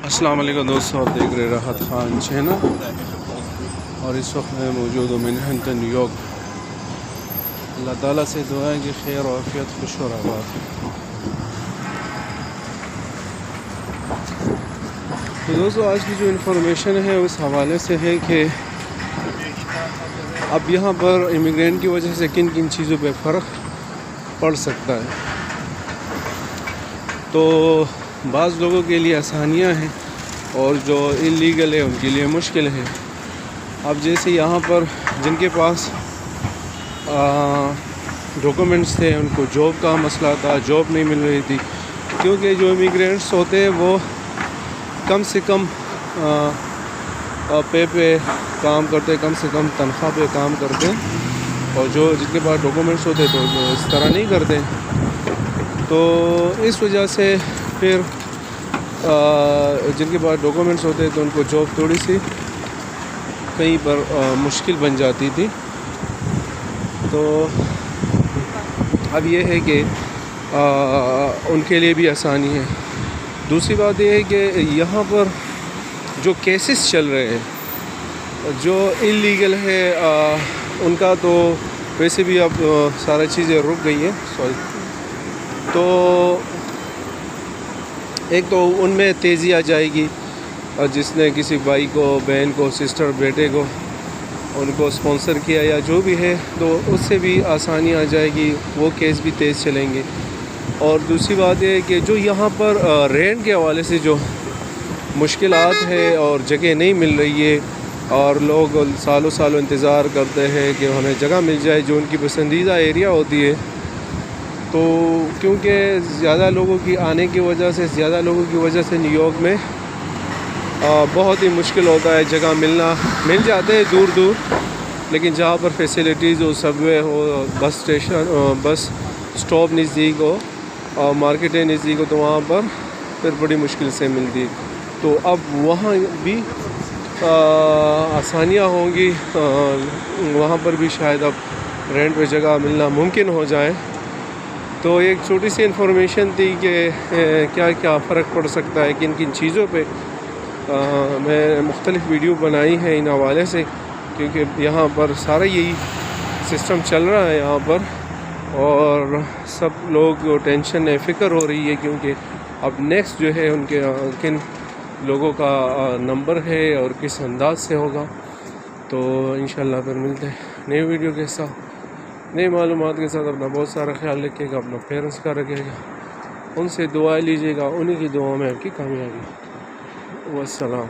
السلام علیکم دوستوں، آپ دیکھ رہے راحت خان چینل اور اس وقت میں موجود ہوں مینہٹن نیو یارک۔ اللہ تعالیٰ سے دعا ہے کہ خیر و عافیت، خوش و آباد۔ تو دوستوں، آج کی جو انفارمیشن ہے اس حوالے سے ہے کہ اب یہاں پر امیگرینٹ کی وجہ سے کن کن چیزوں پہ فرق پڑ سکتا ہے۔ تو بعض لوگوں کے لیے آسانیاں ہیں اور جو انلیگل ہے ان کے لیے مشکل ہے۔ اب جیسے یہاں پر جن کے پاس ڈاکومنٹس تھے ان کو جاب کا مسئلہ تھا، جاب نہیں مل رہی تھی، کیونکہ جو امیگرینٹس ہوتے ہیں وہ کم سے کم پہ کام کرتے، کم سے کم تنخواہ پہ کام کرتے، اور جو جن کے پاس ڈاکومنٹس ہوتے تو اس طرح نہیں کرتے۔ تو اس وجہ سے پھر جن کے پاس ڈاکومنٹس ہوتے تو ان کو جاب تھوڑی سی کہیں پر مشکل بن جاتی تھی۔ تو اب یہ ہے کہ ان کے لیے بھی آسانی ہے۔ دوسری بات یہ ہے کہ یہاں پر جو کیسز چل رہے ہیں جو انلیگل ہے ان کا تو ویسے بھی اب سارا چیزیں رک گئی ہیں۔ تو ایک تو ان میں تیزی آ جائے گی، اور جس نے کسی بھائی کو، بہن کو، سسٹر، بیٹے کو ان کو اسپانسر کیا یا جو بھی ہے تو اس سے بھی آسانی آ جائے گی، وہ کیس بھی تیز چلیں گے۔ اور دوسری بات یہ ہے کہ جو یہاں پر رینٹ کے حوالے سے جو مشکلات ہے اور جگہ نہیں مل رہی ہے، اور لوگ سالوں سالوں انتظار کرتے ہیں کہ ہمیں جگہ مل جائے جو ان کی پسندیدہ ایریا ہوتی ہے، تو کیونکہ زیادہ لوگوں کی آنے کی وجہ سے، زیادہ لوگوں کی وجہ سے نیو یارک میں بہت ہی مشکل ہوتا ہے جگہ ملنا۔ مل جاتے ہیں دور دور، لیکن جہاں پر فیسیلیٹیز ہو، سب وے ہو، بس اسٹیشن، بس اسٹاپ نزدیک ہو اور مارکیٹیں نزدیک ہو، تو وہاں پر پھر بڑی مشکل سے ملتی۔ تو اب وہاں بھی آسانیاں ہوں گی، وہاں پر بھی شاید اب رینٹ پہ جگہ ملنا ممکن ہو جائے۔ تو ایک چھوٹی سی انفارمیشن تھی کہ کیا کیا فرق پڑ سکتا ہے کن کن چیزوں پہ۔ میں مختلف ویڈیو بنائی ہیں ان حوالے سے، کیونکہ یہاں پر سارا یہی سسٹم چل رہا ہے یہاں پر، اور سب لوگ ٹینشن فکر ہو رہی ہے، کیونکہ اب نیکسٹ جو ہے ان کے کن لوگوں کا نمبر ہے اور کس انداز سے ہوگا۔ تو انشاءاللہ پھر ملتے ہیں نئی ویڈیو کے ساتھ، نئی معلومات کے ساتھ۔ اپنا بہت سارا خیال رکھیے گا، اپنا پیرنٹس کا رکھیے گا، ان سے دعا لیجیے گا، انہی کی دعاؤں میں آپ کی کامیابی۔ والسلام۔